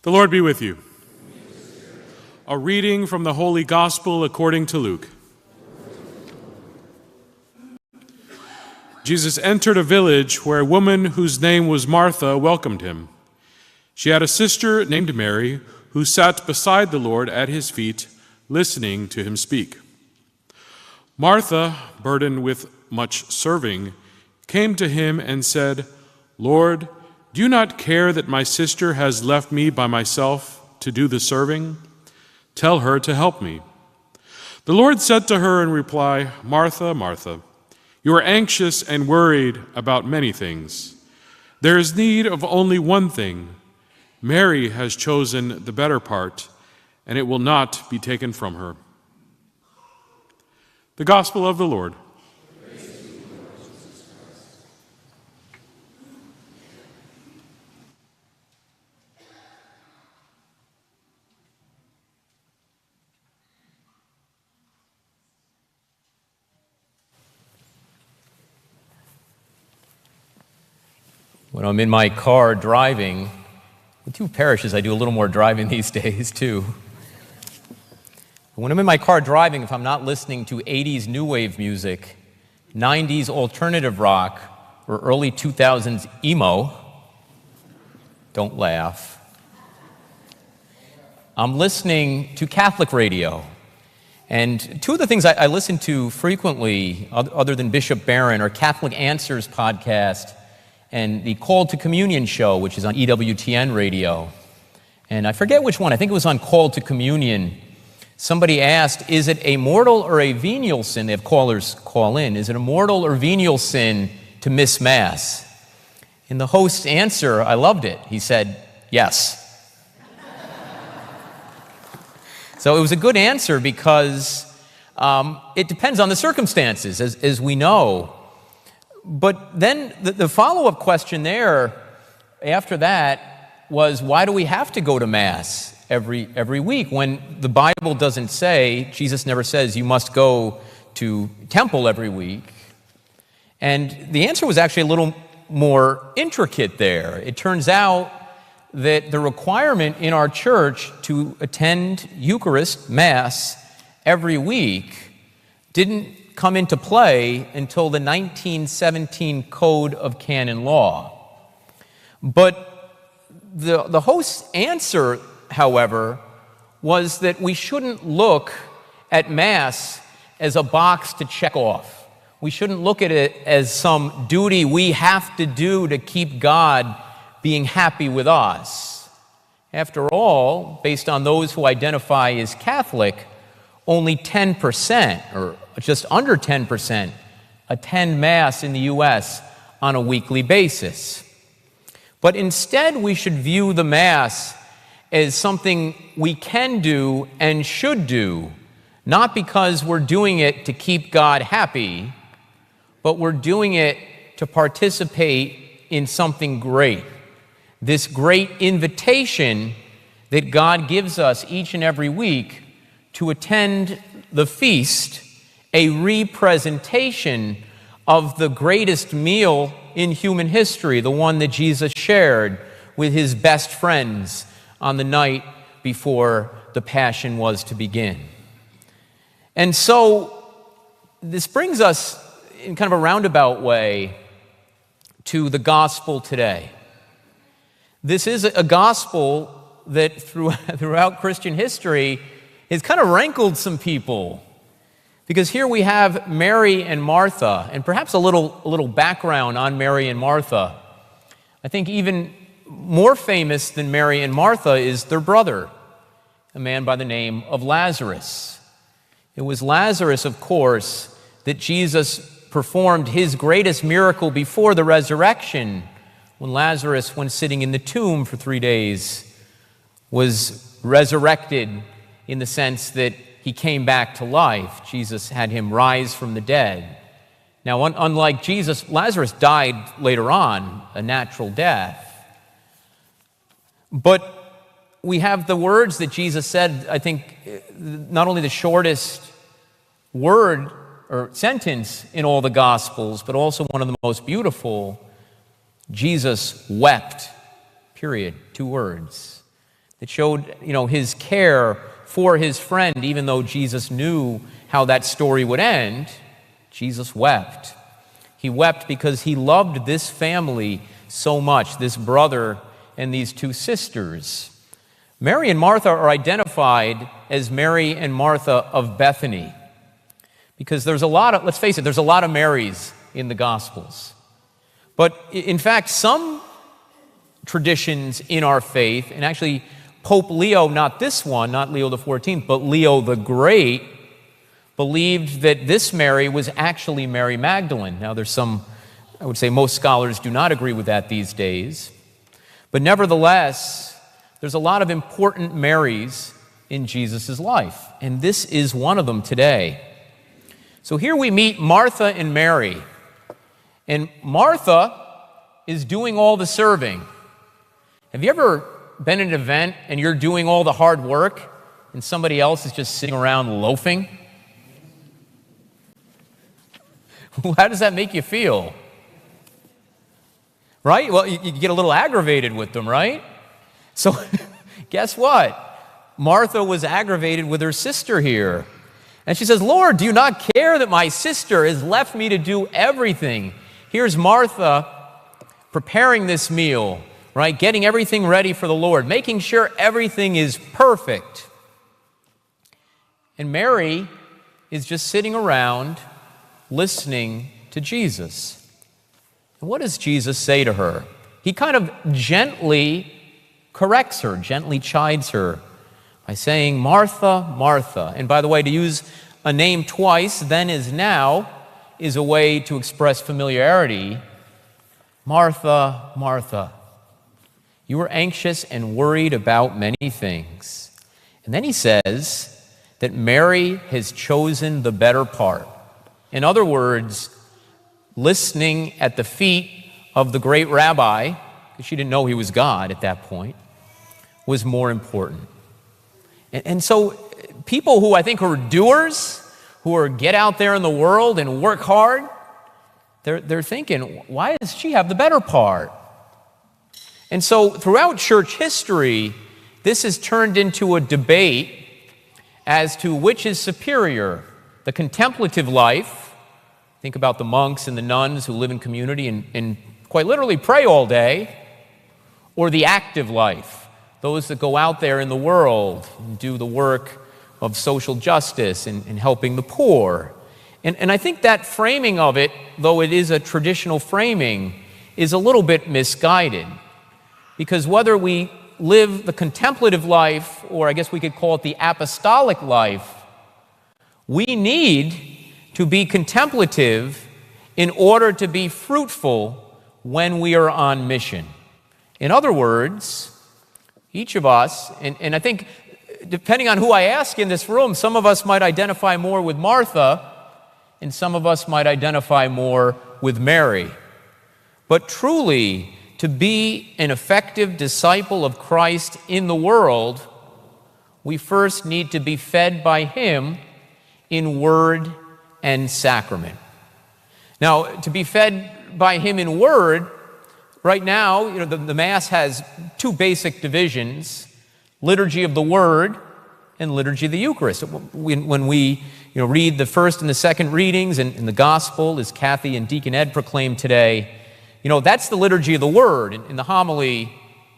The Lord be with you. A reading from the Holy Gospel according to Luke. Jesus entered a village where a woman whose name was Martha welcomed him. She had a sister named Mary who sat beside the Lord at his feet, listening to him speak. Martha, burdened with much serving, came to him and said, "Lord, do you not care that my sister has left me by myself to do the serving? Tell her to help me." The Lord said to her in reply, "Martha, Martha, you are anxious and worried about many things. There is need of only one thing. Mary has chosen the better part, and it will not be taken from her." The Gospel of the Lord. When I'm in my car driving, with two parishes, I do a little more driving these days too. When I'm in my car driving, if I'm not listening to 80s new wave music, 90s alternative rock, or early 2000s emo, don't laugh, I'm listening to Catholic radio. And two of the things I listen to frequently, other than Bishop Barron, are Catholic Answers podcast and the Call to Communion show, which is on EWTN radio. And I forget which one. I think it was on Call to Communion. Somebody asked, is it a mortal or a venial sin? They have callers call in. Is it a mortal or venial sin to miss Mass? And the host's answer, I loved it. He said, yes. So it was a good answer because it depends on the circumstances, as we know. But then the follow-up question there after that was, why do we have to go to Mass every week when the Bible doesn't say, Jesus never says you must go to temple every week? And the answer was actually a little more intricate there. It turns out that the requirement in our church to attend Eucharist, Mass, every week didn't come into play until the 1917 Code of Canon Law. But the host's answer, however, was that we shouldn't look at Mass as a box to check off. We shouldn't look at it as some duty we have to do to keep God being happy with us. After all, based on those who identify as Catholic, only 10%, or just under 10%, attend Mass in the U.S. on a weekly basis. But instead, we should view the Mass as something we can do and should do, not because we're doing it to keep God happy, but we're doing it to participate in something great. This great invitation that God gives us each and every week to attend the feast, a representation of the greatest meal in human history, the one that Jesus shared with his best friends on the night before the Passion was to begin. And so this brings us in kind of a roundabout way to the gospel today. This is a gospel that throughout Christian history has kind of rankled some people. Because here we have Mary and Martha, and perhaps a little background on Mary and Martha. I think even more famous than Mary and Martha is their brother, a man by the name of Lazarus. It was Lazarus, of course, that Jesus performed his greatest miracle before the resurrection, when Lazarus, when sitting in the tomb for 3 days, was resurrected in the sense that he came back to life. Jesus had him rise from the dead. Now, unlike Jesus, Lazarus died later on, a natural death. But we have the words that Jesus said, I think, not only the shortest word or sentence in all the Gospels, but also one of the most beautiful. Jesus wept, period, 2 words. that showed, his care for his friend, even though Jesus knew how that story would end. Jesus wept. He wept because he loved this family so much, this brother and these two sisters. Mary and Martha are identified as Mary and Martha of Bethany because let's face it, there's a lot of Marys in the Gospels. But in fact, some traditions in our faith, and actually Pope Leo, not this one, not Leo the 14th, but Leo the Great, believed that this Mary was actually Mary Magdalene. Now there's I would say most scholars do not agree with that these days. But nevertheless, there's a lot of important Marys in Jesus' life, and this is one of them today. So here we meet Martha and Mary, and Martha is doing all the serving. Have you ever been at an event and you're doing all the hard work and somebody else is just sitting around loafing? How does that make you feel? Right? Well, you get a little aggravated with them, right? So guess what? Martha was aggravated with her sister here. And she says, Lord, do you not care that my sister has left me to do everything? Here's Martha preparing this meal, right? Getting everything ready for the Lord, making sure everything is perfect. And Mary is just sitting around listening to Jesus. And what does Jesus say to her? He kind of gently corrects her, gently chides her by saying, Martha, Martha. And by the way, to use a name twice, then is now, is a way to express familiarity. Martha, Martha, you are anxious and worried about many things. And then he says that Mary has chosen the better part. In other words, listening at the feet of the great rabbi, because she didn't know he was God at that point, was more important. And so people who I think are doers, who are get out there in the world and work hard, they're thinking, why does she have the better part? And so throughout church history, this has turned into a debate as to which is superior, the contemplative life. Think about the monks and the nuns who live in community and quite literally pray all day, or the active life, those that go out there in the world and do the work of social justice and helping the poor. And I think that framing of it, though it is a traditional framing, is a little bit misguided. Because whether we live the contemplative life, or I guess we could call it the apostolic life, we need to be contemplative in order to be fruitful when we are on mission. In other words, each of us, and I think depending on who I ask in this room, some of us might identify more with Martha, and some of us might identify more with Mary. But truly, to be an effective disciple of Christ in the world, we first need to be fed by Him in word and sacrament. Now, to be fed by Him in word, right now, the Mass has two basic divisions: liturgy of the Word and liturgy of the Eucharist. When we read the first and the second readings in the Gospel, as Kathy and Deacon Ed proclaimed today, that's the liturgy of the Word, and the homily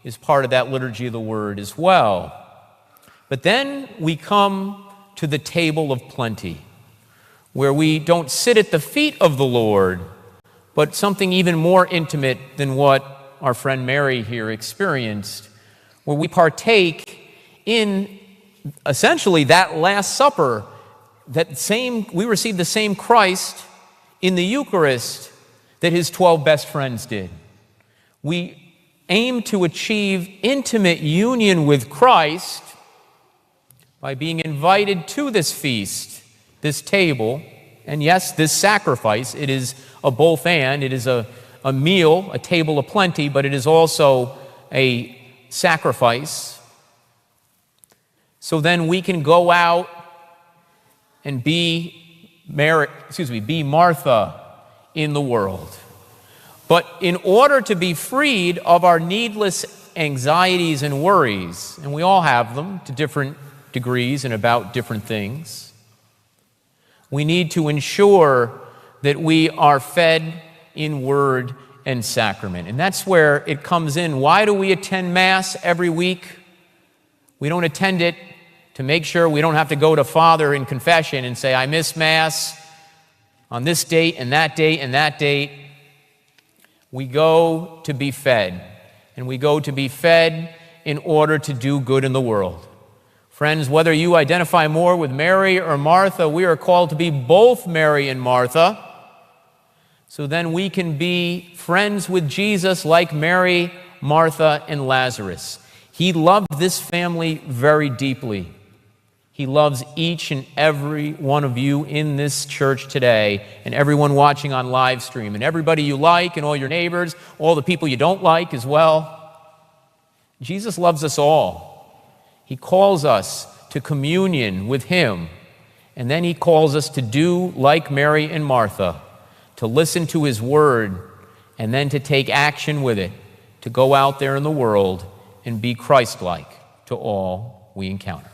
is part of that liturgy of the Word as well. But then we come to the table of plenty, where we don't sit at the feet of the Lord, but something even more intimate than what our friend Mary here experienced, where we partake in essentially that Last Supper, we receive the same Christ in the Eucharist that His 12 best friends did. We aim to achieve intimate union with Christ by being invited to this feast, this table, and yes, this sacrifice. It is a both and. It is a meal, a table of plenty, but it is also a sacrifice. So then we can go out and be Martha in the world. But in order to be freed of our needless anxieties and worries, and we all have them to different degrees and about different things. We need to ensure that we are fed in word and sacrament. And that's where it comes in. Why do we attend Mass every week? We don't attend it to make sure we don't have to go to Father in confession and say, I miss Mass on this date and that date and that date. We go to be fed. And we go to be fed in order to do good in the world. Friends, whether you identify more with Mary or Martha, we are called to be both Mary and Martha. So then we can be friends with Jesus like Mary, Martha, and Lazarus. He loved this family very deeply. He loves each and every one of you in this church today, and everyone watching on live stream, and everybody you like, and all your neighbors, all the people you don't like as well. Jesus loves us all. He calls us to communion with Him, and then He calls us to do like Mary and Martha, to listen to His word, and then to take action with it, to go out there in the world and be Christ-like to all we encounter.